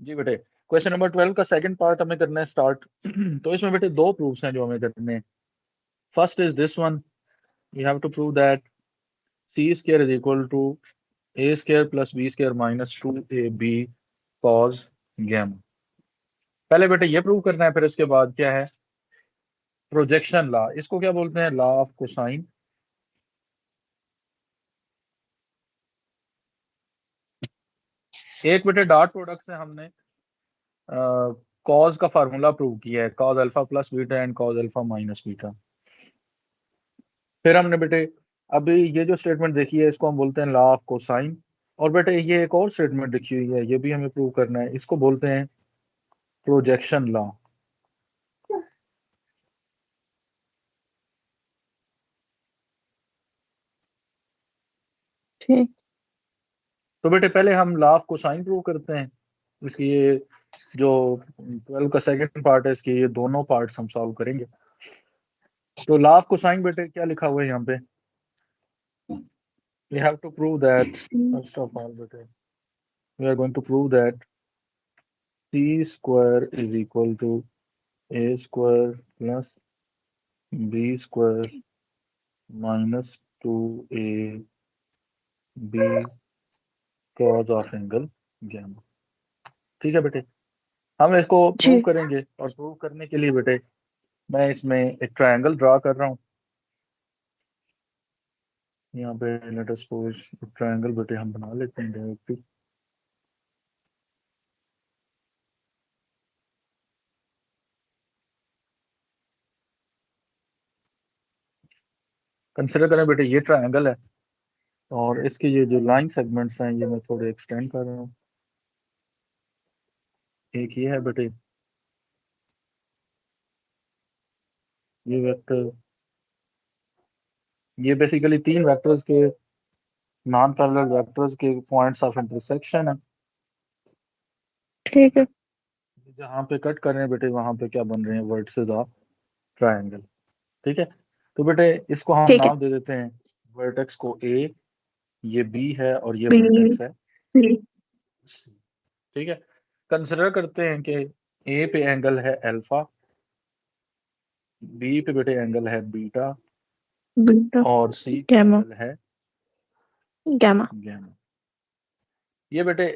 जी बेटे, question number 12 का second part हमें करना है स्टार्ट। तो इसमें बेटे दो प्रूफ्स हैं जो हमें करने हैं। First is this one, you have to prove that C square is equal to A square plus B square minus 2ab cos gamma. पहले बेटे ये प्रूव करना है, फिर इसके बाद क्या है, प्रोजेक्शन लॉ, इसको क्या बोलते हैं, लॉ ऑफ कोसाइन। एक बेटे डॉट प्रोडक्ट से हमने कॉज का फार्मूला प्रूव किया है, cause alpha plus beta and cause alpha minus beta. फिर हमने बेटे अभी ये जो स्टेटमेंट देखी है इसको हम बोलते हैं लॉ ऑफ कोसाइन। और बेटे ये एक और स्टेटमेंट लिखी हुई है, ये भी हमें प्रूव करना है, इसको बोलते हैं प्रोजेक्शन लॉ। ठीक। तो बेटे पहले हम लॉ ऑफ कोसाइन प्रूव करते हैं। इसकी ये जो 12 का सेकंड पार्ट है, इसके ये दोनों पार्ट्स हम सॉल्व करेंगे। तो लॉ ऑफ कोसाइन बेटे क्या लिखा हुआ है यहाँ पे, we have to prove that first of all beta we are going to prove that c square is equal to a square plus b square minus 2ab cos of angle gamma। ठीक है बेटे, हम इसको prove जी। करेंगे और prove करने के लिए बेटे मैं इसमें एक ट्रायंगल ड्रा कर रहा हूँ। यहाँ पे लेट अस सपोज ट्रायंगल बेटे हम बना लेते हैं डायरेक्टली। कंसिडर करें बेटे ये ट्रायंगल है, और इसके ये जो लाइन सेगमेंट्स हैं ये मैं थोड़े एक्सटेंड कर रहा हूँ। एक ये है बेटे, ये वेक्टर, ये बेसिकली तीन वेक्टर्स के नॉन पैरेलल वेक्टर्स के पॉइंट्स ऑफ इंटरसेक्शन है। ठीक है। जहाँ पे कट कर रहे हैं बेटे वहां पे क्या बन रहे हैं, वर्टिसेस ऑफ ट्रायंगल। ठीक है, तो बेटे इसको हम ठीक है। नाम दे देते हैं, वर्टेक्स को ए, ये बी है और ये बी। वर्टेक्स है सी। सी। ठीक है, कंसिडर करते हैं कि ए पे एंगल है अल्फा, बी पे बेटे एंगल है बीटा, बीटा। और सी पे गैमा। एंगल है गैमा। गैमा। ये बेटे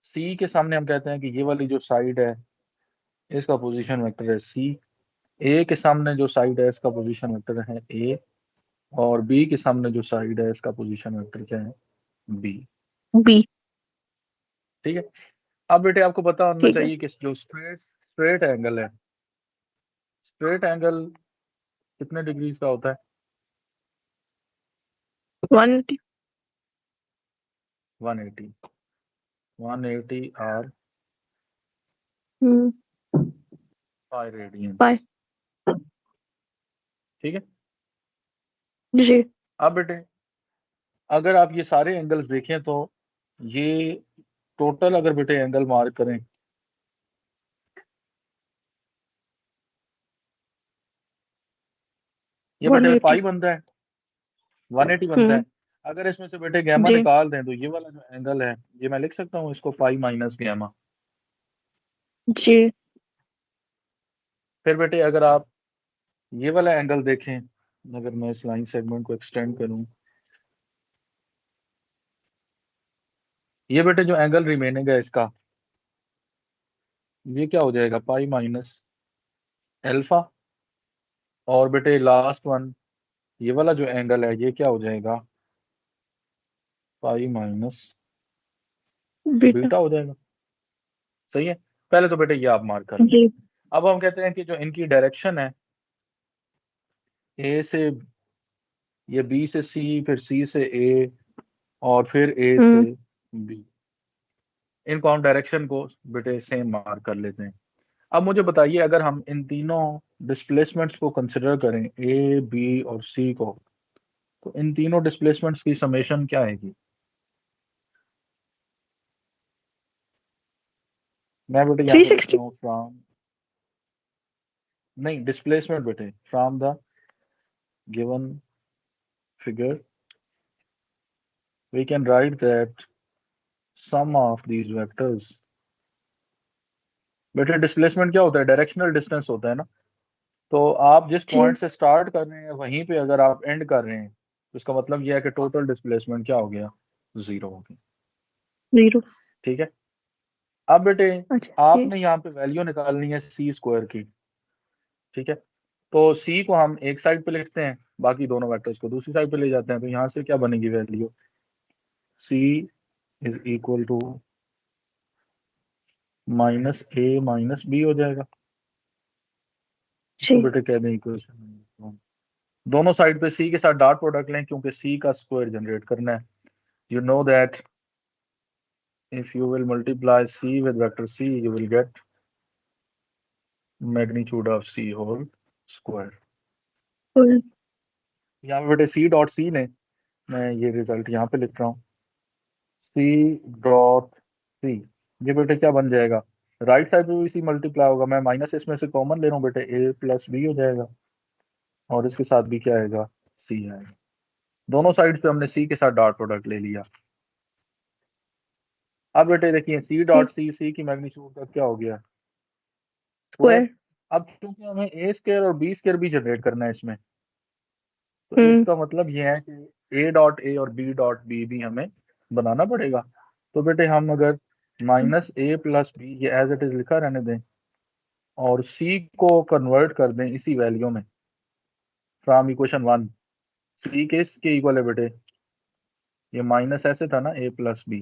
सी के सामने हम कहते हैं कि ये वाली जो साइड है इसका पोजीशन वेक्टर है सी, ए के सामने जो साइड है इसका पोजीशन वेक्टर है ए, और बी के सामने जो साइड है इसका पोजीशन वेक्टर क्या है, बी। बी। ठीक है, अब बेटे आपको पता होना ठीक है। चाहिए कि जो स्ट्रेट स्ट्रेट एंगल है, स्ट्रेट एंगल कितने डिग्रीज का होता है, 180। 180, 180 आर हम्म। 5 रेडियंस। 5। ठीक है, जी। अब बेटे अगर आप ये सारे एंगल्स देखें तो ये टोटल अगर बेटे एंगल मार्क करें, ये बेटे 180। पाई बनता है, 180 बनता है। हम्म। अगर इसमें से बेटे गैमा जी। निकाल दें तो ये वाला जो एंगल है ये मैं लिख सकता हूँ इसको पाई माइनस गैमा। जी। फिर बेटे अगर आप ये वाला एंगल देखें, अगर मैं इस लाइन सेगमेंट को एक्सटेंड करूं, ये बेटे जो एंगल रिमेनिंग है इसका, ये क्या हो जाएगा, पाई माइनस अल्फा। और बेटे लास्ट वन, ये वाला जो एंगल है ये क्या हो जाएगा, पाई माइनस बीटा। बीटा हो जाएगा। सही है, पहले तो बेटे ये आप मार्क कर लें। जी। अब हम कहते हैं कि जो इनकी डायरेक्शन है, ए से, ये बी से सी, फिर सी से ए, और फिर ए से हम्म। बी, इनको हम डायरेक्शन को बेटे सेम मार्क कर लेते हैं। अब मुझे बताइए अगर हम इन तीनों डिस्प्लेसमेंट्स को कंसिडर करें, ए बी और सी को, तो इन तीनों डिस्प्लेसमेंट्स की समेशन क्या आएगी। मैं बेटे यहाँ थ्री पे लिख सिक्सटी रहा हूँ फ्रॉम, नहीं डिस्प्लेसमेंट बेटे, from the given figure we can write that sum of these vectors बेटे डिस्प्लेसमेंट क्या होता है, डायरेक्शनल डिस्टेंस होता है ना। तो आप जिस जी। पॉइंट से स्टार्ट कर रहे हैं वहीं पे अगर आप एंड कर रहे हैं तो इसका मतलब यह है कि टोटल डिस्प्लेसमेंट क्या हो गया, 0 हो गया। 0। ठीक है। अब बेटे अच्छा जी। आपने यहाँ पे वैल्यू निकालनी है सी स्क्वायर की। ठीक है। तो सी को हम एक साइड पे लिखते हैं, बाकी दोनों वेक्टर्स को दूसरी साइड पे ले जाते हैं। तो यहाँ से क्या बनेगी value, C is equal to minus A minus B हो जाएगा। इसको जी। बेटे कह दें इक्वेशन। दोनों साइड पे सी के साथ डॉट प्रोडक्ट लें क्योंकि सी का स्क्वायर जनरेट करना है। You know that if you will multiply C with vector C, you will get magnitude of C whole square. Full. यहाँ पे बेटे C डॉट C ने, मैं ये रिजल्ट यहाँ पे लिख रहा हूँ, C डॉट C, ये बेटे क्या बन जाएगा, राइट साइड पे भी C मल्टीप्लाई होगा, मैं माइनस इसमें से कॉमन ले रहा हूँ बेटे, A प्लस B हो जाएगा और इसके साथ भी क्या आएगा, C आएगा। दोनों साइड पे हमने C के साथ डॉट प्रोडक्ट ले लिया। अब बेटे देखिए C डॉट C की मैग्नीट्यूड का क्या हो गया, स्क्वायर। स्क्वायर। अब क्योंकि हमें ए स्क्वायर और बी स्क्वायर भी जनरेट करना है इसमें, तो हम्म। इसका मतलब ये है कि ए डॉट ए और बी डॉट बी भी हमें बनाना पड़ेगा। तो बेटे हम अगर माइनस ए प्लस बी ये एज इट इज लिखा रहने दें और सी को कन्वर्ट कर दें इसी वैल्यू में फ्रॉम इक्वेशन 1, सी के इक्वल है बेटे, ये माइनस ऐसे था ना ए प्लस बी,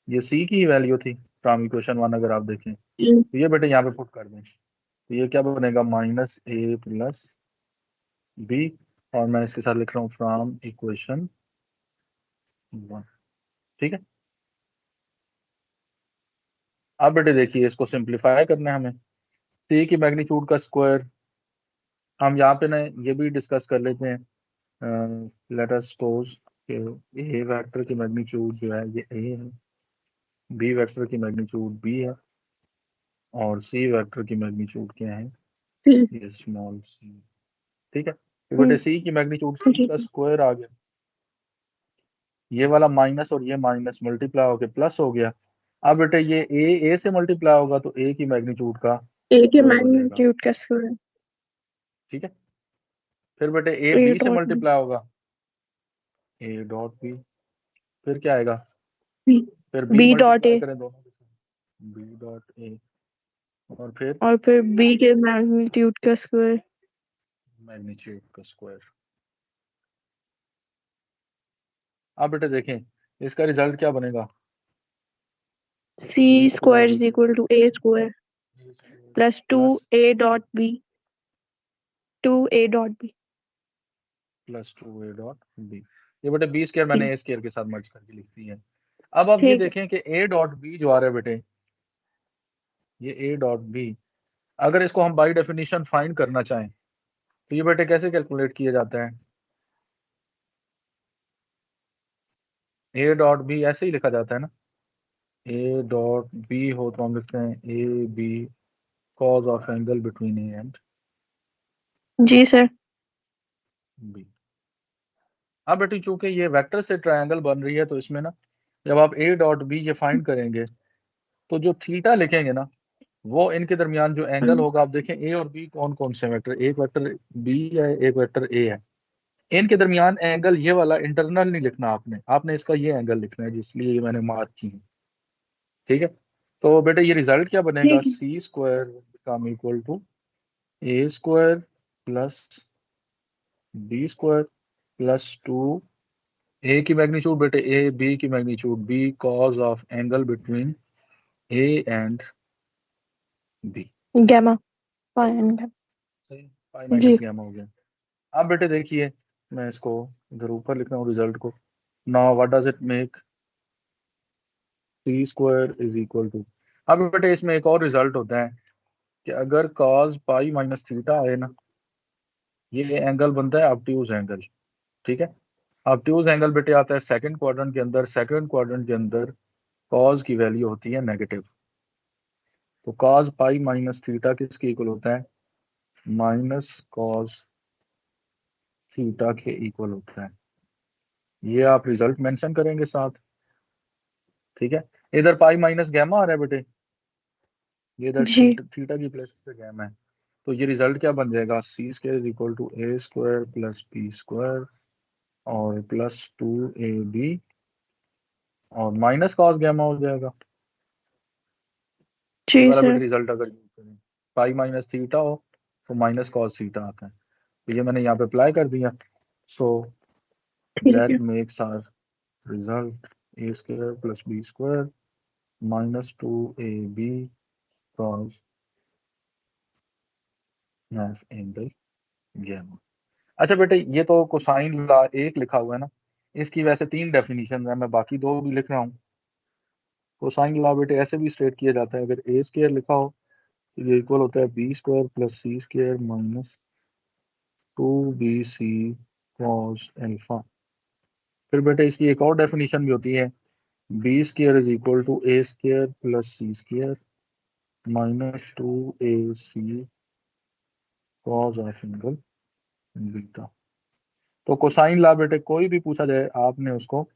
ये सी की ही वैल्यू थी फ्रॉम इक्वेशन 1 अगर आप देखें। तो ये बेटे यहाँ पे पुट कर दें, तो ये क्या बनेगा, माइनस ए प्लस बी, और मैं इसके साथ लिख रहा हूँ फ्रॉम इक्वेशन 1। ठीक है। अब बेटे देखिए इसको सिंप्लीफाई करना है हमें, सी की मैग्नीट्यूड का स्क्वायर, हम यहाँ पे ना ये भी डिस्कस कर लेते हैं। लेट अस सपोज कि ए वेक्टर की मैग्नीट्यूड जो है ये ए है, बी वेक्टर की मैग्नीट्यूड बी है और सी वेक्टर की मैग्नीट्यूड क्या है, ये स्मॉल सी। ठीक है। तो बेटे सी की मैग्नीट्यूड सी जी। का स्क्वायर आ गया, ये वाला माइनस और ये माइनस मल्टीप्लाई होके प्लस हो गया। अब बेटे ये ए से मल्टीप्लाई होगा तो ए की मैग्नीट्यूड का ए के स्क्वायर हो जाएगा। मैग्नीट्यूड का स्क्वायर। ठीक है। फिर बेटे ए ए बी से डॉट मल्टीप्लाई होगा, ए डॉट बी, फिर क्या आएगा, बी। फिर बी बी डॉट मल्टीप्लाई ए। करें दोनों के साथ, बी डॉट ए, और फिर और फिर बी के मैग्नीट्यूड का स्क्वायर। मैग्नीट्यूड का स्क्वायर। अब बेटे देखें इसका रिजल्ट क्या बनेगा, C B square square is equal to A square plus two plus A dot B. Two A dot B. Plus two A dot B, ये बेटे बी स्क्वायर मैंने ठीक। ए स्क्वायर के साथ मर्ज करके लिख दी है। अब आप ये ठीक है। देखें कि ए डॉट बी जो आ रहा है बेटे, ये ए डॉट बी, अगर इसको हम बाई डेफिनेशन फाइंड करना चाहें तो ये बेटे कैसे कैलकुलेट किया जाता है, ए डॉट बी ऐसे ही लिखा जाता है ना, ए डॉट बी हो तो हम लिखते हैं A B cos of angle between A and जी सर। बी। अब बेटी चूंकि ये वेक्टर से ट्रायंगल बन रही है तो इसमें ना जब आप ए डॉट बी ये फाइंड करेंगे तो जो थीटा लिखेंगे ना वो इनके दरमियान जो एंगल होगा, आप देखें ए और बी कौन कौन से वेक्टर, एक वेक्टर बी है एक वेक्टर ए है, इनके दरमियान एंगल ये वाला इंटरनल नहीं लिखना आपने, आपने इसका ये एंगल लिखना है जिसलिए ये मैंने मार्क की है। ठीक है। तो बेटे ये रिजल्ट क्या बनेगा, ठीक है। C square become equal to A square plus B square plus two A की मैग्नीट्यूड बेटे ए, बी की magnitude B, cos of angle between A and B. Gamma. Fine. सही, पाई जी। माइनस गैमा हो गया। अब बेटे देखिए मैं इसको इधर ऊपर लिख रहा हूँ रिजल्ट को, now what does it make, C square is equal to, अब बेटे इसमें एक और रिजल्ट होता है कि अगर कॉज पाई माइनस थीटा आए ना, ये एंगल बनता है ऑब्ट्यूज एंगल। ठीक है। ऑब्ट्यूज एंगल बेटे आता है सेकंड क्वाड्रेंट के अंदर, सेकंड क्वाड्रेंट के अंदर कॉज की वैल्यू होती है नेगेटिव, तो कॉज पाई माइनस थीटा किसके इक्वल होता है, माइनस कॉज थीटा के इक्वल होता है, ये आप रिजल्ट मेंशन करेंगे साथ। ठीक है। इधर पाई माइनस गैमा आ रहा है बेटे, ये इधर जी थीटा की प्लेस पे गैमा है, तो ये रिजल्ट क्या बन जाएगा, C square is equal to A square plus B square और प्लस 2ab और माइनस कॉस गैमा हो जाएगा। ये जी वाला बेटा सर। रिजल्ट अगर यूज करें, पाई माइनस थीटा हो तो माइनस कॉस थीटा आता है, तो ये मैंने यहाँ पे अप्लाई कर दिया। सो ठीक दैट है। Makes our result A square plus B square minus 2ab cos half angle gamma. अच्छा बेटे, ये तो कोसाइन लॉ एक लिखा हुआ है ना, इसकी वैसे 3 डेफिनेशन है, मैं बाकी 2 भी लिख रहा हूँ। कोसाइन लॉ बेटे ऐसे भी स्ट्रेट किया जाता है, अगर ए स्क्वायर लिखा हो तो ये इक्वल होता है B square plus C square minus 2bc cos alpha. फिर बेटे इसकी एक और डेफिनेशन भी होती है, B square is equal to A square plus C square minus 2ac cos of angle beta. तो कोसाइन लॉ बेटे कोई भी पूछा जाए आपने उसको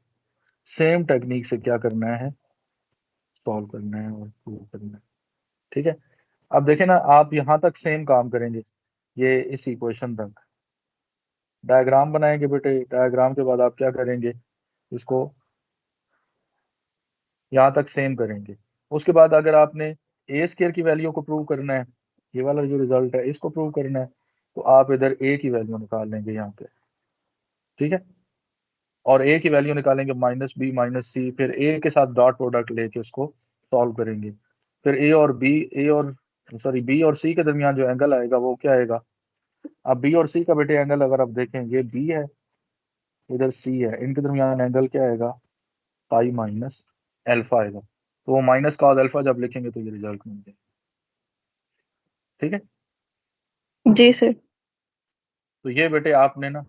सेम टेक्निक से क्या करना है, सॉल्व करना है और प्रूव करना है। ठीक है, अब देखें ना, आप यहाँ तक सेम काम करेंगे, ये इस इक्वेशन तक डायग्राम बनाएंगे बेटे, डायग्राम के बाद आप क्या करेंगे, इसको यहाँ तक सेम करेंगे। उसके बाद अगर आपने ए स्क्वायर की वैल्यू को प्रूव करना है, ये वाला जो रिजल्ट है इसको प्रूव करना है, तो आप इधर ए की वैल्यू निकाल लेंगे यहाँ पे। ठीक है, और ए की वैल्यू निकालेंगे माइनस बी माइनस सी, फिर ए के साथ डॉट प्रोडक्ट लेके उसको सॉल्व करेंगे। फिर ए और सॉरी बी और सी के दरमियान जो एंगल आएगा वो क्या आएगा। अब बी और सी का बेटे एंगल अगर आप देखें, ये बी है इधर सी है, इनके दरमियान एंगल क्या आएगा, पाई माइनस एल्फा आएगा, तो वो माइनस कॉस अल्फा जब लिखेंगे तो ये रिजल्ट मिल जाएगा। ठीक है, जी सर। तो ये बेटे आपने ना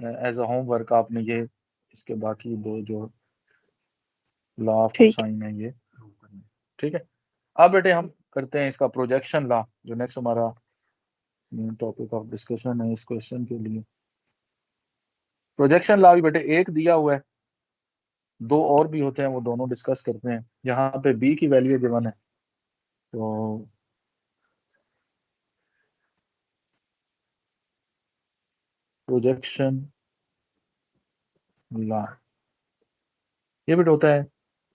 एज अ होमवर्क आपने ये इसके बाकी 2 जो लॉ ऑफ ठीक है। कोसाइन है ये प्रूव करना है। ठीक है, अब बेटे हम करते हैं इसका प्रोजेक्शन लॉ, जो नेक्स्ट हमारा मेन टॉपिक ऑफ डिस्कशन है इस क्वेश्चन के लिए। प्रोजेक्शन लॉ भी बेटे एक दिया हुआ है, 2 और भी होते हैं, वो दोनों डिस्कस करते हैं। यहाँ पे बी की वैल्यू गिवन है, तो प्रोजेक्शन लॉ ये बेटे होता है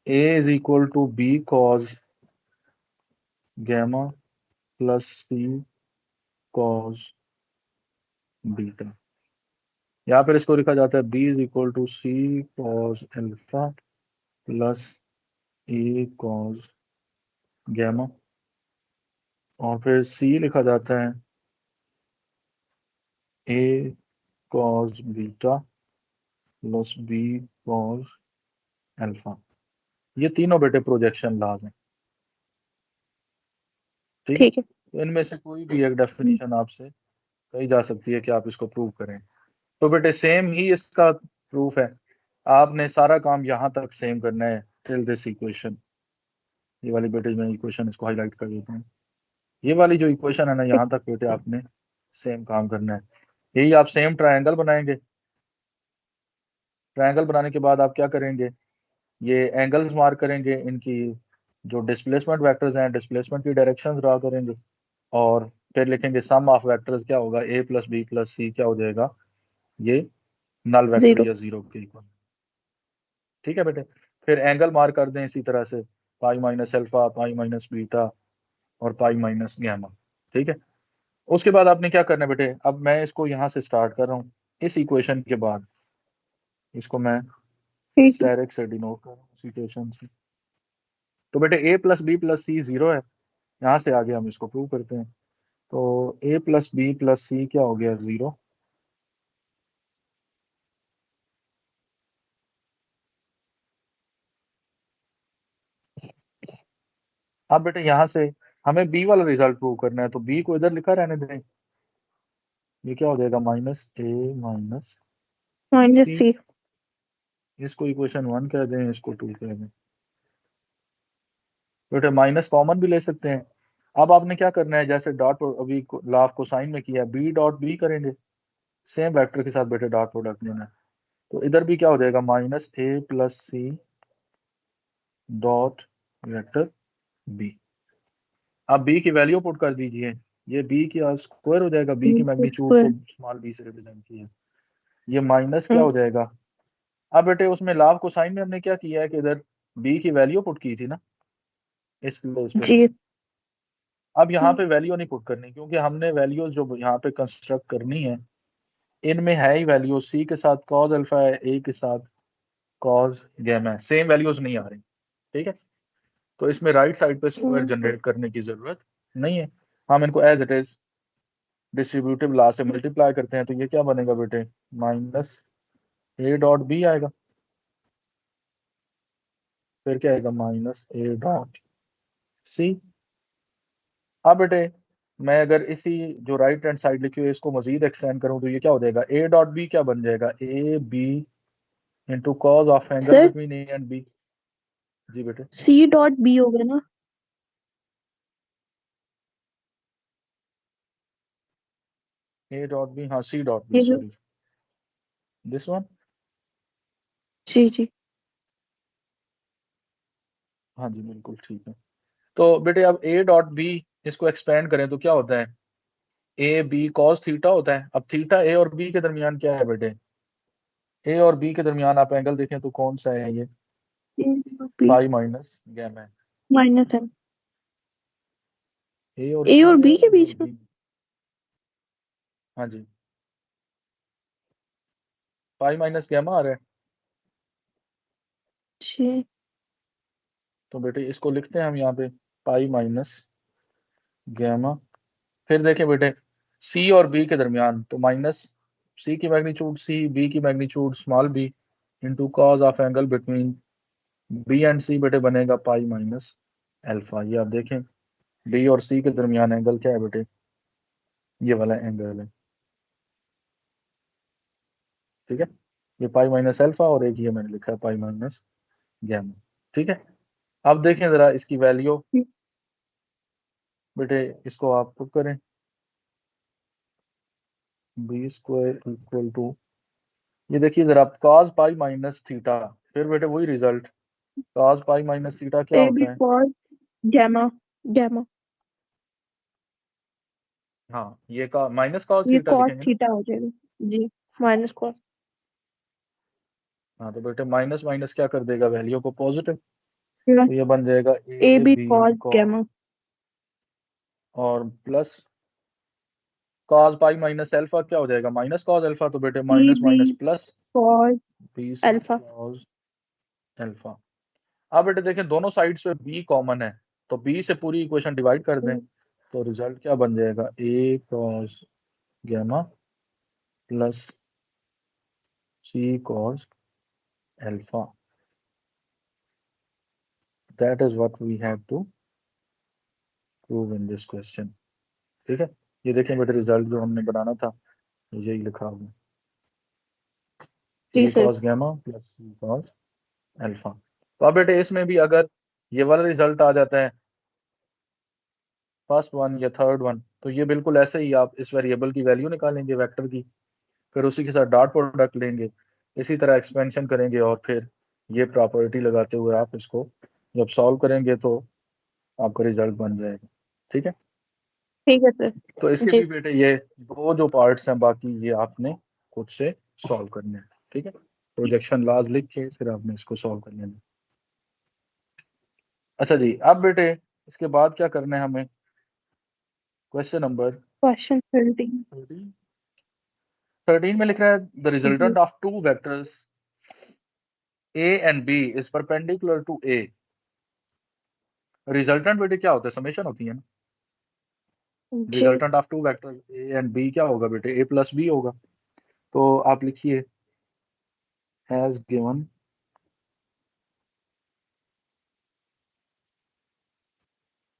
A is equal to B cos gamma plus C cos beta, यहाँ पर इसको लिखा जाता है B is equal to C cos alpha plus A cos gamma, और फिर सी लिखा जाता है A cos beta plus B cos alpha. ये तीनों बेटे प्रोजेक्शन लॉज हैं। ठीक है, ठीक है। तो इनमें से कोई भी एक डेफिनेशन आपसे कही जा सकती है कि आप इसको प्रूव करें, तो बेटे सेम ही इसका प्रूफ है। आपने सारा काम यहाँ तक सेम करना है टिल दिस इक्वेशन। ये वाली बेटे मैं इक्वेशन इसको हाईलाइट कर देता हूँ, ये वाली जो इक्वेशन है ना, ठीक। यहाँ तक बेटे आपने सेम काम करना है। यही आप सेम ट्रायंगल बनाएंगे, ट्रायंगल बनाने के बाद आप क्या करेंगे, ये एंगल्स मार्क करेंगे, इनकी जो डिस्प्लेसमेंट वेक्टर्स हैं डिस्प्लेसमेंट की डायरेक्शंस ड्रा करेंगे, और फिर लिखेंगे सम ऑफ वेक्टर्स क्या होगा, ए प्लस बी प्लस सी क्या हो जाएगा, ये नल वेक्टर जीरो। या जीरो के इक्वल। ठीक है बेटे, फिर एंगल मार्क कर दें इसी तरह से, पाई minus alpha pi minus beta और पाई माइनस गैमा। ठीक है, उसके बाद आपने क्या करना है बेटे, अब मैं इसको यहाँ से स्टार्ट कर रहा हूँ, इस इक्वेशन के बाद इसको मैं ठीक है। स्टेरिक से डिनोट कर रहा हूँ इस इक्वेशन से। तो बेटे ए प्लस बी प्लस सी 0 है, यहाँ से आगे हम इसको प्रूव करते हैं। तो ए प्लस बी प्लस सी क्या हो गया, 0। अब बेटे यहाँ से हमें बी वाला रिजल्ट प्रूव करना है, तो बी को इधर लिखा रहने दें, ये क्या हो जाएगा माइनस ए माइनस माइनस सी। सी। इसको इक्वेशन 1 कह दें, इसको 2 कह दें। बेटे माइनस कॉमन भी ले सकते हैं। अब आपने क्या करना है, जैसे डॉट अभी लॉ ऑफ कोसाइन में किया, बी डॉट बी करेंगे, सेम वेक्टर के साथ बेटे डॉट प्रोडक्ट लेना है, तो इधर भी क्या हो जाएगा minus A plus C dot vector B. आप बी की वैल्यू पुट कर दीजिए, ये बी की स्क्वायर हो जाएगा, बी की मैग्नीट्यूड तो स्मॉल बी से रिप्रेजेंट की है, ये माइनस क्या हो जाएगा। अब बेटे उसमें लाभ को साइन में हमने क्या किया है कि इधर बी की वैल्यू पुट की थी ना इस प्लेस पे। जी। अब यहाँ पे वैल्यू नहीं पुट करनी, क्योंकि हमने वैल्यूज जो यहाँ पे कंस्ट्रक्ट करनी है इनमें है ही वैल्यू, सी के साथ कॉज अल्फा है, ए के साथ कॉज गैमा है, सेम वैल्यूज नहीं आ रही। ठीक है, तो इसमें राइट साइड पे स्क्वायर जनरेट करने की जरूरत नहीं है, हम इनको as it is distributive law से मल्टीप्लाई करते हैं, तो ये क्या बनेगा बेटे, माइनस ए डॉट बी आएगा, फिर क्या आएगा माइनस ए डॉट सी। अब बेटे मैं अगर इसी जो राइट हैंड साइड लिखी हुई है इसको मजीद एक्सटेंड करूं तो ये क्या हो जाएगा, ए डॉट बी क्या बन जाएगा, A B into cos of angle sir between A and B. जी बेटे, सी डॉट बी हो गया ना। ए डॉट बी, हाँ सी डॉट बी, ये जो सॉरी दिस वन। जी जी। हाँ जी बिल्कुल ठीक है। तो बेटे अब ए डॉट बी इसको एक्सपेंड करें तो क्या होता है, ए बी कॉस थीटा होता है। अब थीटा ए और बी के दरमियान क्या है बेटे, ए और बी के दरमियान आप एंगल देखें तो कौन सा है ये, बी पाई माइनस गैमा है। माइनस है। ए और ए सी और में बी है, के बी और बीच में। बी, हाँ जी पाई माइनस गैमा आ रहा है। जी। तो बेटे इसको लिखते हैं हम यहाँ पे पाई माइनस गैमा। फिर देखें बेटे सी और बी के दरमियान तो माइनस सी की मैग्नीट्यूड सी, बी की magnitude small B into cos of angle between B and C बेटे बनेगा पाई माइनस अल्फा। ये आप देखें बी और सी के दरमियान एंगल क्या है बेटे, ये वाला एंगल है। ठीक है, ये पाई माइनस अल्फा और एक ये मैंने लिखा है पाई माइनस गैमा। ठीक है, अब देखें जरा इसकी वैल्यू बेटे, इसको आप पुट करें, बी स्क्वायर इक्वल टू, ये देखिए जरा cos पाई माइनस थीटा, फिर बेटे वही result, cos pi minus theta क्या ए बी होता है। Cos gamma gamma. हाँ ये का माइनस cos ये थीटा कॉस लिखेंगे ना। थीटा हो जाएगा। जी। Minus cos. हाँ तो बेटे माइनस माइनस क्या कर देगा वैल्यू को पॉजिटिव, तो ये बन जाएगा A A B B cos cos gamma. और plus cos pi minus alpha क्या हो जाएगा, माइनस cos अल्फा, तो बेटे A minus B minus plus cos B C alpha. cos alpha. अब बेटे देखें दोनों साइड्स पे b कॉमन है, तो b से पूरी इक्वेशन डिवाइड कर दें, तो रिजल्ट क्या बन जाएगा, a cos gamma plus c cos alpha. That is what we have to prove in this question. ठीक है, ये देखें बेटे रिजल्ट जो हमने बनाना था यही लिखा हुआ जी है, a sir. cos gamma plus c cos alpha. तो अब बेटे इसमें भी अगर ये वाला रिजल्ट आ जाता है फर्स्ट वन या थर्ड वन, तो ये बिल्कुल ऐसे ही आप इस वेरिएबल की वैल्यू निकालेंगे वेक्टर की, फिर उसी के साथ डॉट प्रोडक्ट लेंगे, इसी तरह एक्सपेंशन करेंगे और फिर ये प्रॉपर्टी लगाते हुए आप इसको जब सॉल्व करेंगे तो आपका रिजल्ट बन जाएगा। ठीक है, ठीक है सर। तो इसके जी। भी बेटे ये दो जो पार्ट्स हैं बाकी ये आपने खुद से सॉल्व करने हैं। ठीक है, प्रोजेक्शन लॉज लिख के फिर आपने इसको सॉल्व कर लेना। अच्छा जी, अब बेटे इसके बाद क्या करना है हमें, क्वेश्चन नंबर क्वेश्चन 13। 13 में लिख रहा है द जी resultant of two vectors A and B is perpendicular to A. Resultant बेटे क्या होता है, समेशन होती है ना। जी। Resultant of two vectors A and B क्या होगा बेटे, ए प्लस बी होगा। तो आप लिखिए एज गिवन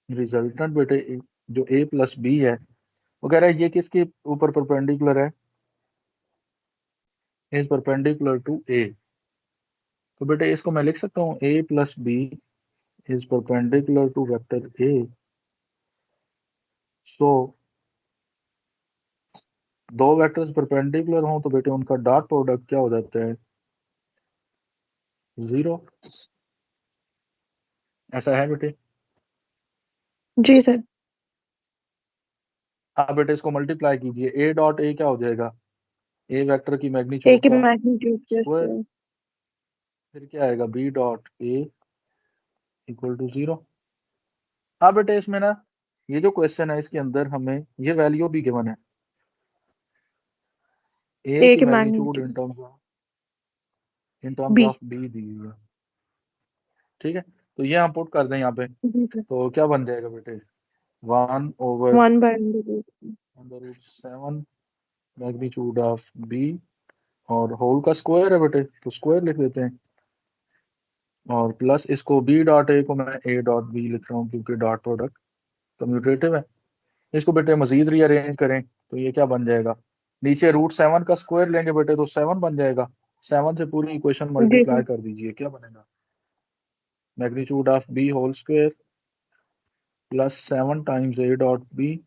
रिजल्टेंट बेटे जो ए प्लस बी है वो कह रहा है ये किसके ऊपर परपेंडिकुलर है, इज परपेंडिकुलर टू ए। तो बेटे इसको मैं लिख सकता हूँ A plus B is perpendicular to vector A. So दो वेक्टर्स परपेंडिकुलर हों तो बेटे उनका डॉट प्रोडक्ट क्या हो जाता है, जीरो। ऐसा है बेटे। जी सर। अब बेटे इसको मल्टीप्लाई कीजिए, ए डॉट ए क्या हो जाएगा, ए वेक्टर की ए मैग्नीट्यूड की का मैग्नीट्यूड के स्क्वायर, स्क्वायर। फिर क्या आएगा B dot A equal to 0। अब बेटे इसमें ना ये जो क्वेश्चन है इसके अंदर हमें ये वैल्यू भी गिवन है, ए ए की की magnitude magnitude in terms B. Of B दी हुई है। ठीक है, तो ये हम पुट कर दें यहाँ पे, जी सर। तो क्या बन जाएगा बेटे, 1/7 मैग्नीट्यूड ऑफ बी और होल का स्क्वायर है बेटे, तो स्क्वायर लिख लेते हैं, और प्लस इसको बी डॉट ए को मैं ए डॉट बी लिख रहा हूँ क्योंकि डॉट प्रोडक्ट कम्यूटेटिव है। इसको बेटे मजीद रीअरेंज करें तो ये क्या बन जाएगा, नीचे √7 का स्क्वायर लेंगे बेटे तो 7 बन जाएगा, 7 से पूरी इक्वेशन जी सर। मल्टीप्लाई कर दीजिए, क्या बनेगा, magnitude of B whole square plus 7 times A dot B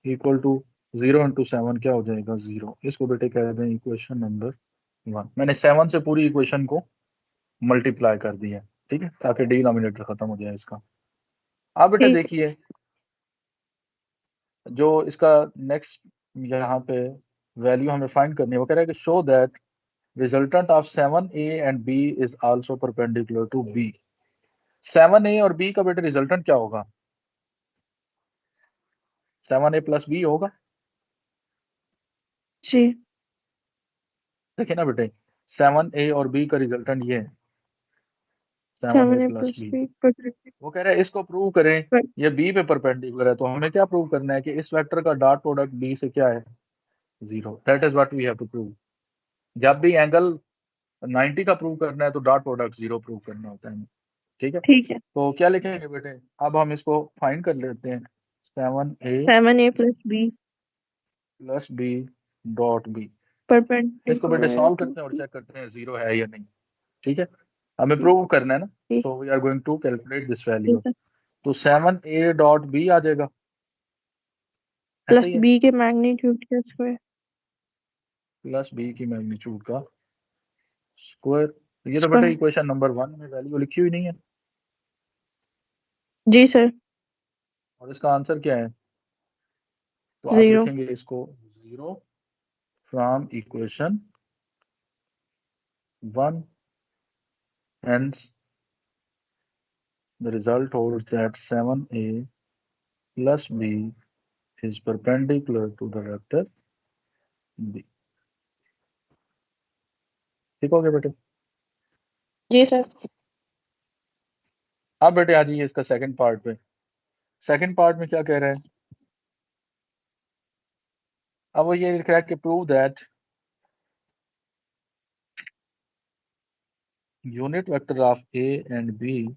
equal to 0 × 7 क्या हो जाएगा 0। इसको बेटे कह दें इक्वेशन नंबर 1। मैंने 7 से पूरी इक्वेशन को मल्टीप्लाई कर दिया है, ठीक है, ताकि डिनोमिनेटर खत्म हो जाए इसका। अब बेटे जी सर। देखिए जो इसका नेक्स्ट यहाँ पे वैल्यू हमें फाइंड करनी है, वो कह रहा है कि show that resultant of 7a and b is also perpendicular to b। 7a और b का बेटे रिजल्टेंट क्या होगा, 7a प्लस b होगा। जी। देखिए ना बेटे 7a और b का रिजल्टेंट ये है 7a 7a plus plus b। B वो कह रहा है इसको प्रूव करें, ये b पे परपेंडिकुलर है, तो हमें क्या प्रूव करना है कि इस वेक्टर का डॉट प्रोडक्ट b से क्या है 0। That is what we have to prove. जब भी एंगल 90 का प्रूव करना है तो डॉट प्रोडक्ट 0 प्रूव करना होता है, ठीक है। ठीक है। तो क्या लिखेंगे बेटे, अब हम इसको फाइंड कर लेते हैं, 7a 7a plus B plus B dot B. इसको बेटे परपेंडिकुलर सॉल्व टू करते हैं और बी। चेक करते हैं 0 है या नहीं, ठीक है, हमें प्रूव करना है ना। ठीक। So we are going to calculate this ठीक वैल्यू, है। तो 7a डॉट बी आ जाएगा, ऐसा प्लस ही है, बी के मैग्नीट्यूड के स्क्वायर। प्लस बी की मैग्नीट्यूड का स्क्वायर। ये तो बेटे स्क्वायर। इक्वेशन नंबर 1 में वैल्यू लिखी हुई नहीं है, जी सर। और इसका आंसर क्या है, तो आप 0। लिखेंगे इसको 0 from equation 1, hence the result holds that 7a plus b is perpendicular to the vector b। ठीक हो गया बेटे। जी सर। अब बेटे आ जाइए इसका सेकंड पार्ट पे। सेकंड पार्ट में क्या कह रहा है, अब वो ये लिख रहा है कि prove that unit vector of a and b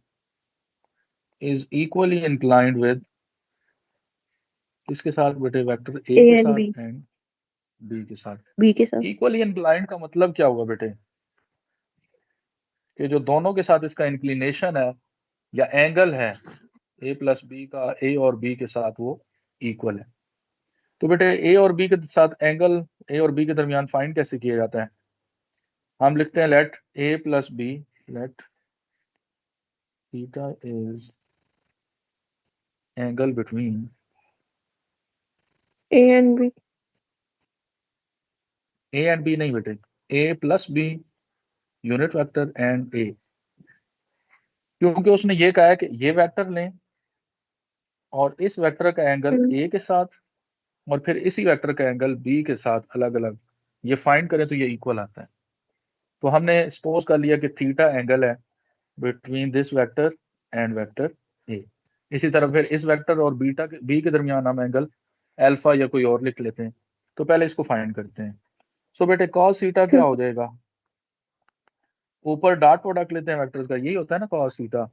is equally inclined with, किसके साथ बेटे, वेक्टर a ए के एंड साथ बी। एंड b के साथ। बी के साथ। इक्वली इंक्लाइंड का मतलब क्या हुआ बेटे, कि जो दोनों के साथ इसका इंक्लिनेशन है या एंगल है a प्लस बी का a और b के साथ वो इक्वल है। तो बेटे ए और बी के साथ एंगल ए और बी के दरमियान फाइंड कैसे किया जाता है, हम लिखते हैं let A plus B, let theta is angle between A and B. A and B नहीं बेटे, A plus B unit vector and A, क्योंकि उसने ये कहा है कि ये वेक्टर लें और इस वेक्टर का एंगल ए के साथ और फिर इसी वेक्टर का एंगल बी के साथ अलग अलग ये फाइंड करें तो ये इक्वल आता है। तो हमने सपोज कर लिया कि थीटा एंगल है between this vector and vector A. इसी तरह फिर इस वेक्टर और बीटा के बी के दरमियान हम एंगल अल्फा या कोई और लिख लेते हैं। तो पहले इसको फाइंड करते हैं। सो बेटे cos थीटा क्या हो जाएगा, ऊपर डॉट प्रोडक्ट लेते हैं वेक्टर्स का, यही होता है ना cos थीटा,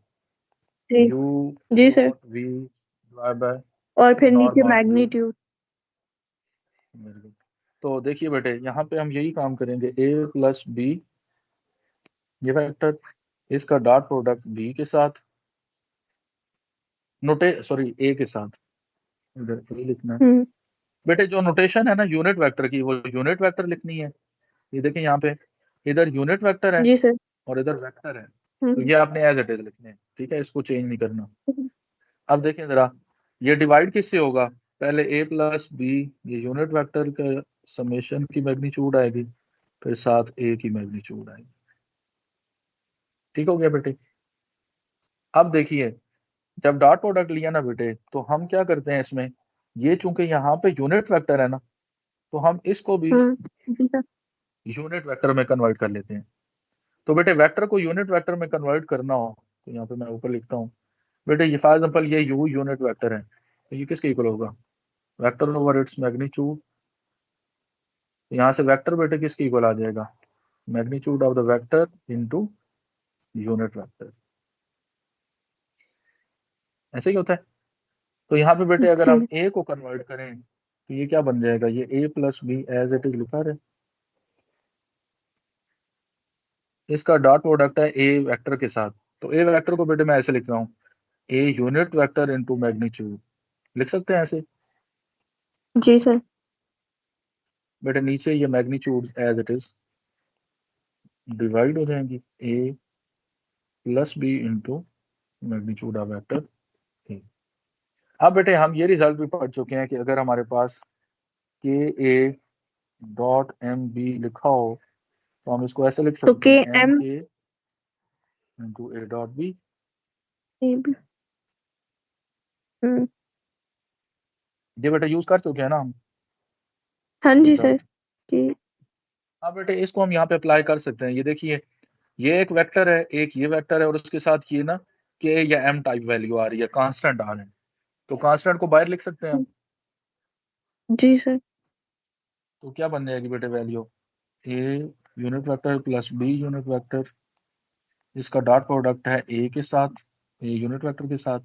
जी। u जी sir. Dot v divide by और फिर नीचे नॉर्म ऑफ v। मैग्नीट्यूड। तो देखिए बेटे यहाँ पे हम यही काम करेंगे, a प्लस बी ये वेक्टर, इसका डॉट प्रोडक्ट b के साथ, नोटे सॉरी a के साथ, इधर a लिखना है बेटे। जो नोटेशन है ना यूनिट वेक्टर की वो यूनिट वेक्टर लिखनी है। ये देखिए यहाँ पे इधर यूनिट वेक्टर है जी सर। और इधर वेक्टर है, तो ये आपने एज इट इज लिखने हैं, ठीक है, इसको चेंज नहीं करना। अब देखें जरा ये डिवाइड किससे होगा, पहले a प्लस बी, ये यूनिट वेक्टर का समेशन की मैग्नीट्यूड आएगी, फिर साथ a की मैग्नीट्यूड आएगी। ठीक हो गया बेटे। अब देखिए, जब डॉट प्रोडक्ट लिया ना बेटे, तो हम क्या करते हैं इसमें, ये चूंकि यहाँ पे यूनिट वेक्टर है ना, तो हम इसको भी जी सर। यूनिट वेक्टर में कन्वर्ट कर लेते हैं। तो बेटे वेक्टर को यूनिट वेक्टर में कन्वर्ट करना हो तो यहाँ पे मैं ऊपर लिखता हूँ बेटे, ये फॉर एग्जांपल ये यू यूनिट वेक्टर है, तो ये किसके इक्वल होगा, वेक्टर ओवर इट्स मैग्नीट्यूड। यहाँ से वेक्टर बेटे किसके इक्वल आ जाएगा, magnitude of the vector into unit vector. ऐसे ही होता है। तो यहाँ पे बेटे अगर हम जी। ए को कन्वर्ट करें तो ये क्या बन जाएगा, ये A plus B as it is लिखा है, इसका डॉट प्रोडक्ट है ए वेक्टर के साथ। तो ए वेक्टर को बेटे मैं ऐसे लिख रहा हूँ, A unit vector into magnitude, लिख सकते हैं ऐसे। जी सर। बेटे नीचे ये magnitude as it is divide हो जाएंगी, A plus B into magnitude of vector A. अब बेटे हम ये रिजल्ट भी पढ़ चुके हैं कि अगर हमारे पास के ए डॉट एम बी लिखा हो तो हम इसको ऐसे लिख तो सकते के हैं, M M A into A dot B. ये बेटा यूज कर चुके हैं ना हम हाँ जी सर। रिजल्ट। कि अब बेटे इसको हम यहाँ पे अप्लाई कर सकते हैं। ये देखिए, ये एक वेक्टर है, एक ये वेक्टर है, और उसके साथ ये ना के या एम टाइप वैल्यू आ रही है, कांस्टेंट आ रहे हैं, तो कांस्टेंट को बाहर लिख सकते हैं हम। जी सर। तो क्या बन जाएगी बेटे value, A unit vector plus B unit vector, इसका डॉट प्रोडक्ट है ए के साथ, ए यूनिट वेक्टर के साथ,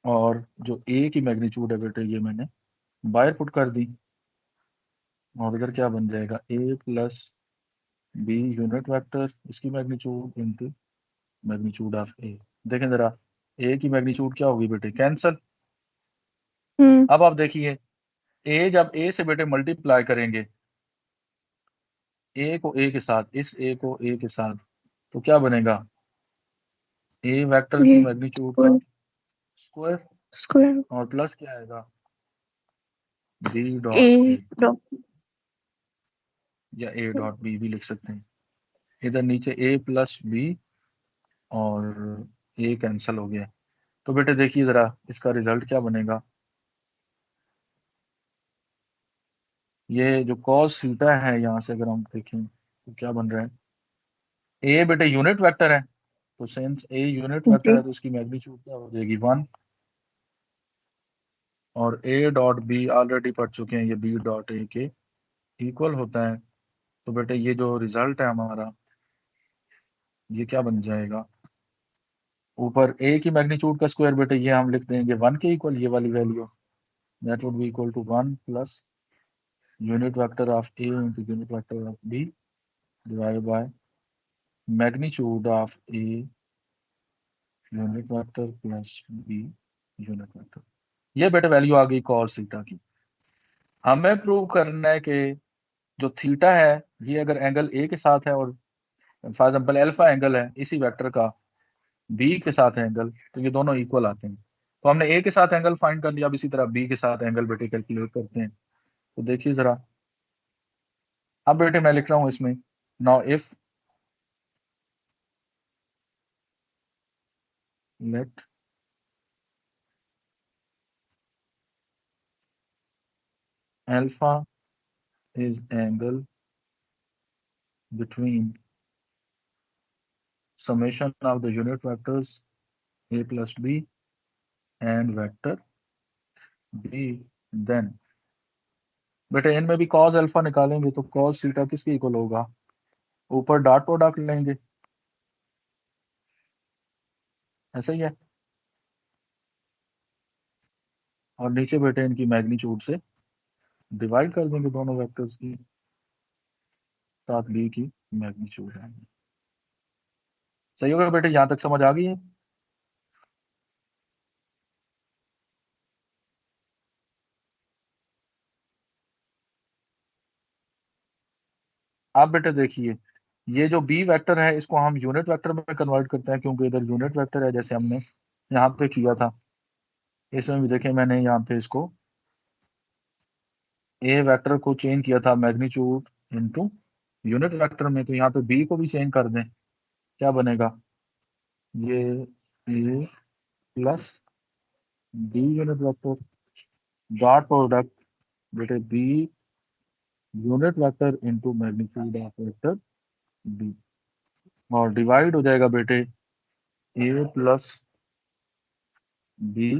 और जो ए की मैग्नीट्यूड है बेटे ये मैंने बाहर पुट कर दी, और इधर क्या बन जाएगा, ए प्लस बी यूनिट वेक्टर, इसकी मैग्नीट्यूड इंटू मैग्नीट्यूड ऑफ ए। देखें जरा, ए की मैग्नीट्यूड क्या होगी बेटे, कैंसल। हम्म। अब आप देखिए, ए जब ए से बेटे मल्टीप्लाई करेंगे, ए को ए के साथ, इस ए को ए के साथ, तो क्या बनेगा, ए वेक्टर की ये मैग्नीट्यूड का स्क्वायर। Square, square. और प्लस क्या आएगा, B A dot A, dot. या ए डॉट बी भी लिख सकते हैं। इधर नीचे ए प्लस बी, और ए कैंसिल हो गया। तो बेटे देखिए जरा इसका रिजल्ट क्या बनेगा, ये जो कॉस थीटा है यहाँ से अगर हम देखें तो क्या बन रहा है, ए बेटे यूनिट वेक्टर है, तो सिंस ए यूनिट वेक्टर जी। है तो उसकी मैग्नीट्यूड क्या हो जाएगी, 1। और ए डॉट बी ऑलरेडी पढ़ चुके हैं, ये बी डॉट ए के इक्वल होता है। तो बेटे ये जो रिजल्ट है हमारा, ये क्या बन जाएगा, ऊपर ए की मैग्नीट्यूड का स्क्वायर बेटे ये हम लिख देंगे 1 के इक्वल, ये वाली value, that would be equal to 1 plus unit vector of A into unit vector of B divide by magnitude of A unit vector plus B unit vector. ये बेटे वैल्यू आ गई कॉस थीटा की। हमें prove करना है कि जो theta है ये अगर एंगल ए के साथ है, और फॉर एग्जांपल अल्फा एंगल है इसी वेक्टर का बी के साथ है एंगल, तो ये दोनों इक्वल आते हैं। तो हमने ए के साथ एंगल फाइंड कर लिया, अब इसी तरह बी के साथ एंगल बेटे कैलकुलेट करते हैं। तो देखिए जरा, अब बेटे मैं लिख रहा हूँ इसमें, now if let alpha is angle between summation of the unit vectors a plus b and vector b, then बेटे इनमें भी cos अल्फा निकालेंगे तो cos थीटा किसके इक्वल होगा, ऊपर डॉट प्रोडक्ट लेंगे, ऐसा ही है, और नीचे बेटे इनकी मैग्नीट्यूड से डिवाइड कर देंगे दोनों वेक्टर्स की, साथ बी की मैग्नीट्यूड आएंगे। सही होगा बेटे, यहाँ तक समझ आ गई है। आप बेटे देखिए, ये जो बी वेक्टर है इसको हम यूनिट वेक्टर में कन्वर्ट करते हैं, क्योंकि इधर यूनिट वेक्टर है, जैसे हमने यहाँ पे किया था। इसमें भी देखें मैंने यहाँ पे इसको ए वेक्टर को चेंज किया था मैग्नीट्यूड इनटू यूनिट वेक्टर में, तो यहाँ पे बी को भी चेंज कर दें, क्या बनेगा, ये A plus B unit vector dot product बेटे B unit vector into magnitude of vector B, और डिवाइड हो जाएगा बेटे ए प्लस बी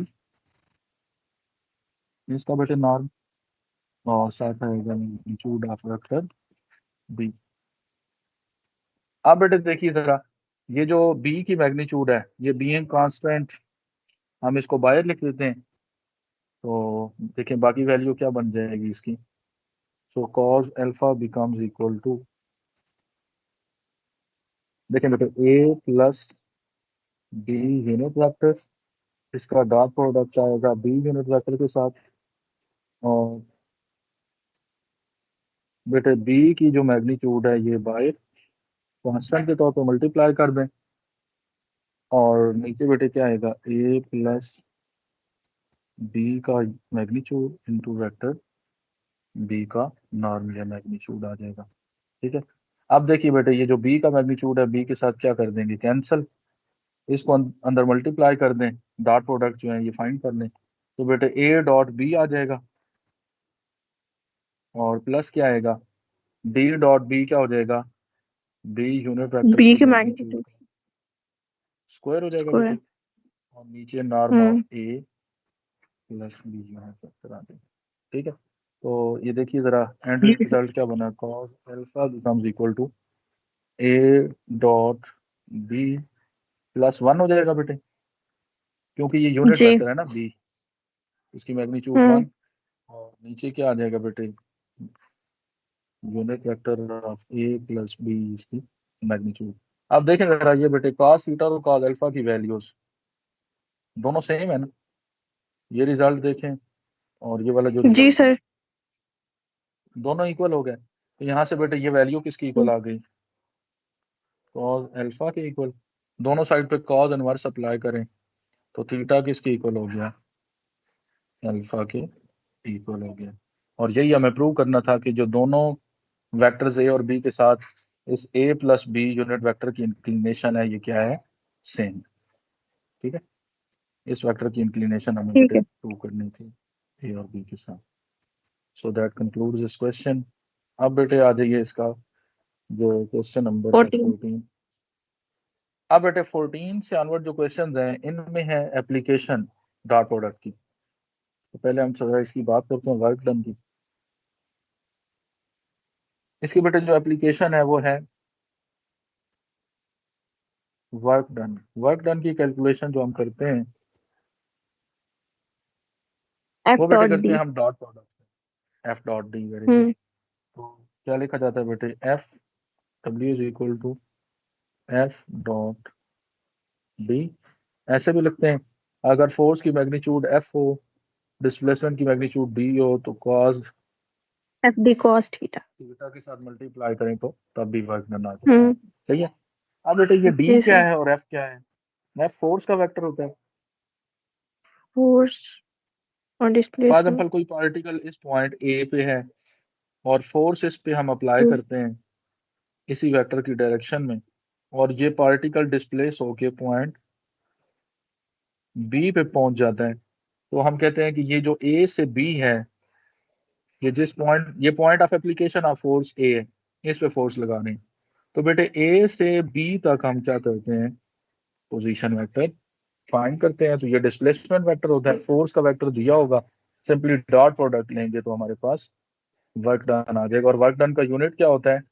इसका बेटे नॉर्म, और साथ आएगा मैग्नीट्यूड ऑफ वेक्टर बी। अब बेटे देखिए जरा, ये जो बी की मैग्नीट्यूड है, ये बी एन कांस्टेंट, हम इसको बाहर लिख देते हैं, तो देखें बाकी वैल्यू क्या बन जाएगी इसकी। So cos alpha becomes equal to, देखें बेटे A plus B unit vector, इसका डॉट प्रोडक्ट आएगा बी यूनिट वेक्टर के साथ, और बेटे बी की जो मैग्नीट्यूड है ये बाय कांस्टेंट के तौर पर मल्टीप्लाई कर दें, और नीचे बेटे क्या आएगा, ए प्लस बी का मैग्नीट्यूड इनटू वेक्टर बी का नॉर्म या मैग्नीट्यूड आ जाएगा। ठीक है, अब देखिए बेटे ये जो बी का मैग्नीट्यूड है बी के साथ क्या कर देंगे, कैंसिल, इसको अंदर मल्टीप्लाई कर दें, डॉट प्रोडक्ट जो है ये फाइंड कर लें, तो बेटे ए डॉट बी आ जाएगा, और प्लस क्या आएगा, डी डॉट बी क्या हो जाएगा, बी यूनिट वेक्टर बी की की मैग्नीट्यूड मैग्नीट्यूड का स्क्वायर हो जाएगा बेटे, स्क्वायर। और नीचे norm hmm. Of A plus B unit vector आ जाएगा। ठीक है, तो ये देखिए जरा एंड रिजल्ट क्या बना, cos alpha becomes equal to A dot B plus one हो जाएगा बेटे, क्योंकि ये यूनिट जी। वेक्टर है ना बी, इसकी मैग्नीट्यूड हम्म। वन, और नीचे क्या आ जाएगा बेटे, unit vector of A plus B इसकी मैग्नीट्यूड। अब देखें जरा ये बेटे कॉस थीटा और कॉस अल्फा की वैल्यूज दोनों सेम है ना, ये रिजल्ट देखें और ये वाला जो जी रिजल्ट है सर। दोनों इक्वल हो गए, तो यहाँ से बेटे ये वैल्यू किसकी इक्वल आ गई, कॉस अल्फा के इक्वल, दोनों साइड पे कॉस इनवर्स अप्लाई करें तो थीटा किसके इक्वल हो गया, अल्फा के इक्वल हो गया। और यही हमें प्रूव करना था कि जो दोनों वेक्टर्स ए और बी के साथ इस ए प्लस बी यूनिट वेक्टर की इंक्लिनेशन है ये क्या है, सेम। ठीक है, इस वेक्टर की इंक्लिनेशन हमें ठीक बेटे है। प्रूव करनी थी ए और बी के साथ। So that concludes this question. अब बेटे आ जाइए इसका जो क्वेश्चन नंबर है 14। 14। अब बेटे 14 से ऑनवर्ड जो क्वेश्चंस हैं इनमें है एप्लीकेशन डॉट प्रोडक्ट की, तो पहले हम थोड़ा इसकी बात करते हैं वर्क डन की। इसकी बेटे जो एप्लीकेशन है वो है वर्क डन। वर्क डन की कैलकुलेशन जो हम करते हैं एफ वो बेटे डॉट करते डी। हैं हम dot product, F dot D, very good. Hmm. तो क्या लिखा जाता है बेटे, F W is equal to F dot D, ऐसे भी लिखते हैं, अगर फोर्स की मैग्नीट्यूड एफ हो, डिस्प्लेसमेंट की मैग्नीट्यूड डी हो, तो cos F D cos theta. Theta के साथ मल्टीप्लाई करें तो तब भी वर्क डन आ जाता है। हम्म। सही है। अब बेटे ये डी जी क्या सर। है और एफ क्या है, एफ फोर्स का वेक्टर होता है। फोर्स और फॉर डिस्प्लेसमेंट। एग्जाम्पल कोई पार्टिकल इस पॉइंट ए पे है और फोर्स इस पे हम अप्लाई करते हैं इसी वेक्टर की डायरेक्शन में, और ये पार्टिकल डिस्प्लेस होके पॉइंट बी पे पहुंच जाता है, तो हम कहते हैं कि ये जो ए से बी है, ये जिस पॉइंट, ये point of application of force A है, इस पे फोर्स लगा रहे हैं, तो बेटे ए से बी तक हम क्या करते हैं, पोजीशन वेक्टर फाइंड करते हैं। तो ये डिस्प्लेसमेंट वेक्टर होता है, फोर्स का वेक्टर दिया होगा, सिंपली डॉट प्रोडक्ट लेंगे तो हमारे पास वर्क डन आ जाएगा। और वर्क डन का यूनिट क्या होता है,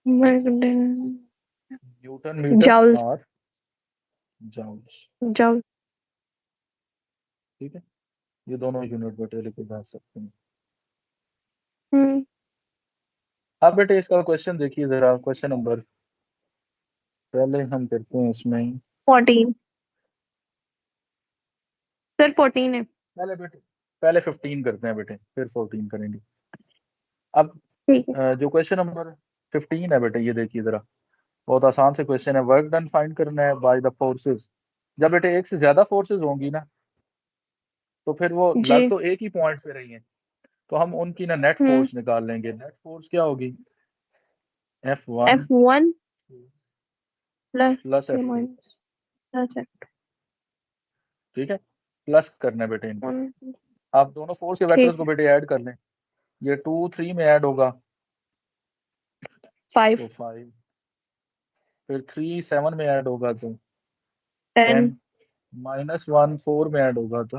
न्यूटन मीटर जाउल। और जाउल्स। जाउल। ठीक है, ये दोनों यूनिट बेटे लेके जा सकते हैं। हम्म। अब बेटे इसका क्वेश्चन देखिए जरा, क्वेश्चन नंबर पहले हम करते हैं इसमें, 14 सर। 14 है। पहले बेटे पहले 15 करते हैं बेटे, फिर 14 करेंगे। अब ठीक है। जो क्वेश्चन नंबर 15 है बेटे, ये देखिए जरा, बहुत आसान से क्वेश्चन है, वर्क डन फाइंड करना है बाय द फोर्सेस। जब बेटे एक से ज्यादा फोर्सेस होंगी ना, तो फिर वो जी लग तो एक ही पॉइंट पे रही है, तो हम उनकी ना नेट फोर्स निकाल लेंगे। नेट फोर्स क्या होगी, F1 F1 प्लस प्लस या F2। माइनस प्लस ठीक है, प्लस करना है बेटे इनको। F1 आप दोनों फोर्स के वेक्टर्स ठीक को है बेटे ऐड कर लें। ये 2 3 में ऐड होगा 5 तो 5, फिर 3 7 में ऐड होगा तो 10 10, -1 4 में ऐड होगा तो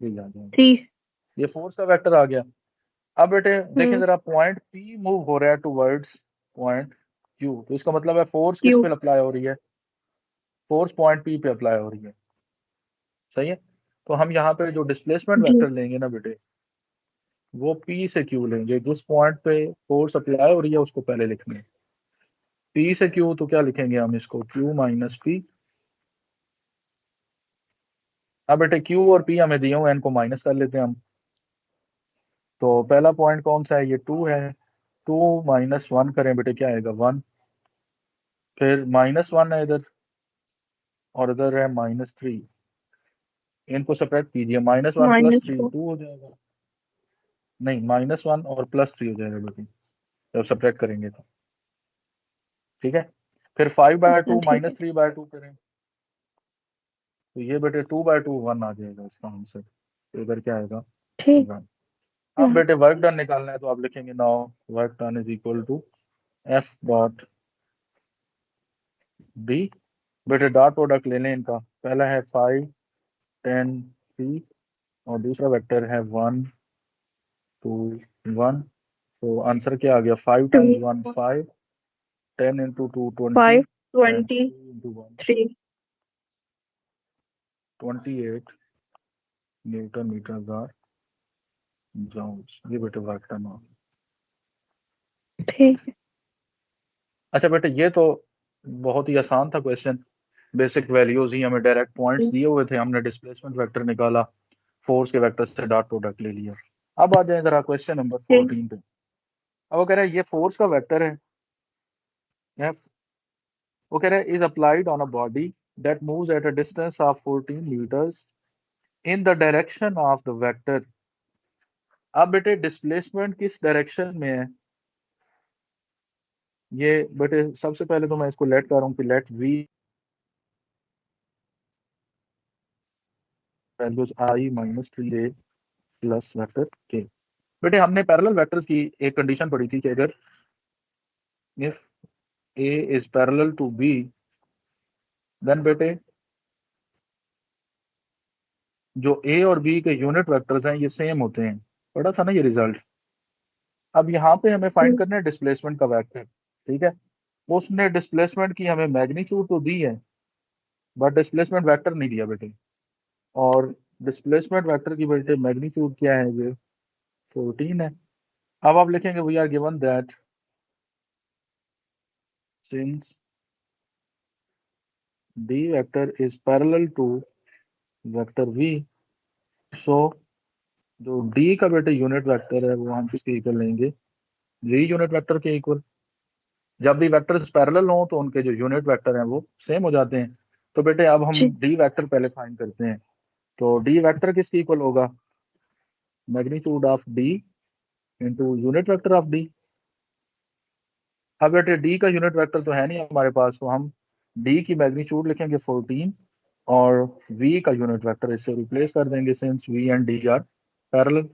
ये आ जाएगा। 3 ये फोर्स का वेक्टर आ गया। अब बेटे देखें जरा, पॉइंट P मूव हो रहा है टुवर्ड्स पॉइंट Q, तो इसका मतलब है फोर्स किस Q पे अप्लाई हो रही है, फोर्स पॉइंट P पे अप्लाई हो रही है। सही है, तो हम यहाँ पे जो डिस्प्लेसमेंट D वेक्टर लेंगे ना बेटे, वो P से Q लेंगे। जिस पॉइंट पे फोर्स अप्लाई हो रही है उसको पहले लिखना है। P से Q तो क्या लिखेंगे हम इसको, Q माइनस P। अब बेटे Q और P हमें दिए हुए हैं, इनको माइनस कर लेते हैं हम। तो पहला पॉइंट कौन सा है, ये 2 है। 2 -1 करें बेटे, क्या आएगा 1। फिर -1 है इधर, और इधर है -3। इनको सेपरेट कीजिए, -1 प्लस minus 3 2 2 हो जाएगा। नहीं, -1 और +3 हो जाएगा बेटे, जब सेपरेट करेंगे तो। ठीक है, फिर 5/2 ठीक है -3/2 करें, तो ये बेटे 2/2 1 आ जाएगा इसका आंसर। तो इधर क्या आएगा, ठीक 1। अब बेटे वर्क डन निकालना है, तो आप लिखेंगे now work done is equal to F dot D. बेटे डॉट प्रोडक्ट ले लें इनका, पहला है 5 10 3, और दूसरा वेक्टर है 1 2 1। तो आंसर क्या आ गया, 5 times 2 1 5, 10 into 2 20, 5 and 3 into 1 23 28 newton metre बार जूल्स। ये बेटे वर्क डन हो गया। ठीक है अच्छा बेटे, ये तो बहुत ही आसान था क्वेश्चन। बेसिक वैल्यूज ही हमें डायरेक्ट पॉइंट्स दिए हुए थे, हमने डिस्प्लेसमेंट वेक्टर निकाला, फोर्स के वेक्टर से डॉट प्रोडक्ट ले लिया। अब आ जाए जरा क्वेश्चन नंबर ठीक 14 पे। अब वो कह रहा है ये फोर्स का वेक्टर है, F, वो कह रहा है is applied on a body that moves at a distance of 14 metres in the direction of the vector. अब बेटे डिस्प्लेसमेंट किस डायरेक्शन में है, ये बेटे सबसे पहले तो मैं इसको लेट कर रहा हूँ कि let V values I -3J plus vector K। बेटे हमने पैरेलल वेक्टर्स की एक कंडीशन पढ़ी थी कि अगर if A is parallel to B, then बेटे जो A और B के यूनिट वेक्टर्स हैं ये सेम होते हैं। पढ़ा था ना ये रिजल्ट। अब यहाँ पे हमें फाइंड है करना है डिस्प्लेसमेंट का वेक्टर। ठीक है, उसने डिस्प्लेसमेंट की हमें मैग्नीट्यूड तो दी है, बट डिस्प्लेसमेंट वेक्टर नहीं दिया बेटे। और डिस्प्लेसमेंट वेक्टर की बेटे मैग्नीट्यूड क्या है, ये 14 है। अब आप लिखेंगे we are given that since D vector is parallel to vector V, so जो D का बेटे यूनिट वेक्टर है वो हम किसके इक्वल लेंगे, V यूनिट वेक्टर के इक्वल। जब भी वेक्टर्स पैरेलल हों तो उनके जो यूनिट वेक्टर हैं वो सेम हो जाते हैं। तो बेटे अब हम जी D वेक्टर पहले फाइंड करते हैं। तो D वेक्टर किसके इक्वल होगा, magnitude of D into unit vector of D। अब बेटे D का यूनिट वेक्टर तो है नहीं हमारे पास, तो हम D की मैग्नीट्यूड लिखेंगे 14, और V का यूनिट वेक्टर इससे रिप्लेस कर देंगे since V and D are parallel.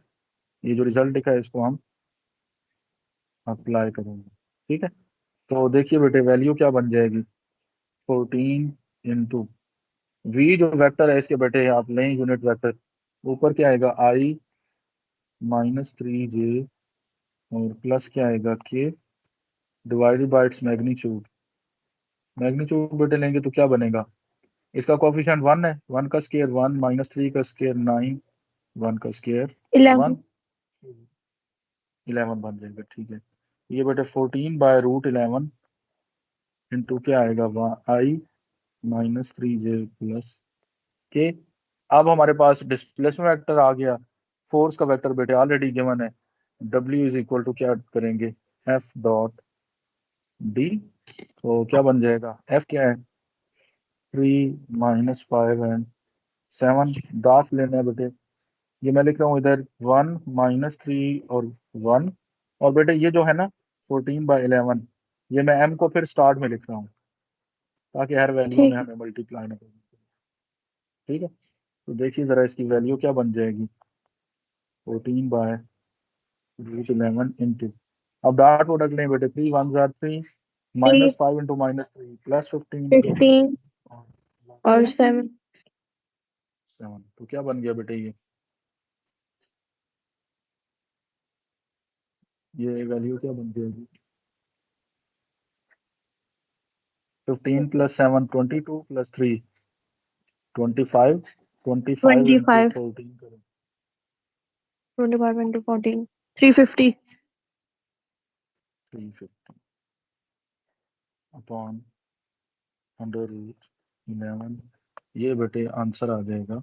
ये जो रिजल्ट दिखा है इसको हम अप्लाई करेंगे। ठीक है, तो देखिए बेटे वैल्यू क्या बन जाएगी, 14 इंटू V जो वेक्टर है इसके बेटे आप लें यूनिट वेक्टर, ऊपर क्या आएगा I -3J, और प्लस क्या आएगा K divided by its magnitude. Magnitude बेटे लेंगे तो क्या बनेगा, इसका कोफिशिएंट 1 है, 1 का स्केयर 1, -3 का स्केयर 9, 1 का स्केयर 11 1, 11 बन जाएगा। ठीक है, ये बेटे 14/√11 इंटू क्या आएगा I -3J प्लस K। अब हमारे पास डिस्प्लेसमेंट वेक्टर आ गया, फोर्स का वेक्टर बेटे ऑलरेडी गिवन है, W इज इक्वल टू क्या करेंगे, F डॉट D। तो क्या बन जाएगा, F क्या है 3 -5 एंड 7, डॉट लेना है बेटे, ये मैं लिख रहा हूँ इधर 1 -3 और 1, और बेटे ये जो है ना 14/11, ये मैं m को फिर स्टार्ट में लिख रहा हूँ ताकि हर वैल्यू में ठीक है। हमें मल्टीप्लाई ना करना पड़े। ठीक है, तो देखिए जरा इसकी वैल्यू क्या बन जाएगी, 14/√11 इंटू, अब डॉट प्रोडक्ट लें बेटे, 3 1 जार 3, -5 इंटू -3 +15 इंटू 15 और 7 7, तो क्या बन गया बेटे ये वैल्यू क्या बन जाएगी, 15 + 7 22 + 3 25, 25 इंटू 25 14 करें, 25 into 14 350 350 अपॉन √11, ये बेटे आंसर आ जाएगा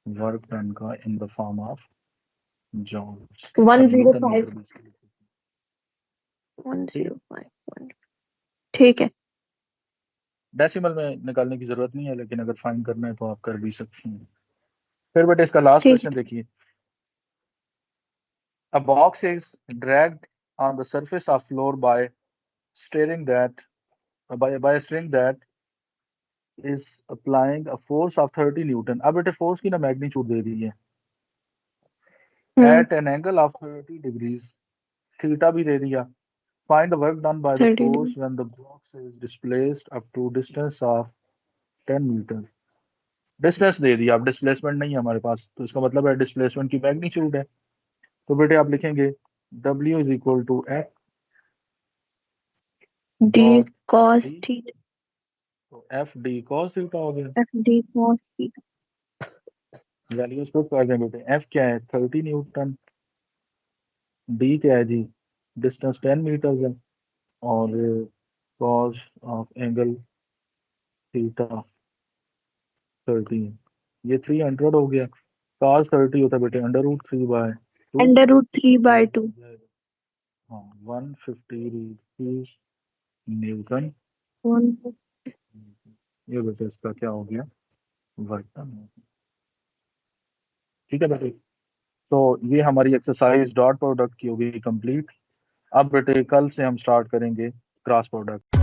वर्क डन का in the form of joules. अब न्यूटन मीटर 105 भी इसको लिख सकते हैं। ठीक है, 1051 ठीक है। डेसिमल में निकालने की जरूरत नहीं है, लेकिन अगर फाइंड करना है तो आप कर भी सकते हैं। फिर बेटे इसका लास्ट ठीक क्वेश्चन देखिए, a box is dragged on the surface of floor by steering that by a string that is applying a force of 30 Newton. अब बेटे फोर्स की ना मैग्नीट्यूड दे दी है at an angle of 30 degrees, theta भी दे दिया, find the work done by the 30 force when the box is displaced up to distance of 10 metre. Distance दे दिया, अब डिस्प्लेसमेंट नहीं है हमारे पास, तो इसका मतलब है डिस्प्लेसमेंट की मैग्नीट्यूड है। तो बेटे आप लिखेंगे W is equal to F d dot cos D, theta तो F D cos थीटा हो गया। f d cos theta values put कर दें बेटे, F क्या है 30 न्यूटन, D क्या है जी डिस्टेंस 10 मीटर है, और cos ऑफ एंगल थीटा 30, ये 300 हो गया, cos 30 होता है बेटे √3/2, under root 3 तो by ये 2 बन जाएगा हाँ 150 न्यूटन। 1 ये बेटे इसका क्या हो गया वर्क डन। ठीक है बेटे, तो ये हमारी एक्सरसाइज डॉट प्रोडक्ट की होगी कंप्लीट। अब बेटे कल से हम स्टार्ट करेंगे क्रॉस प्रोडक्ट।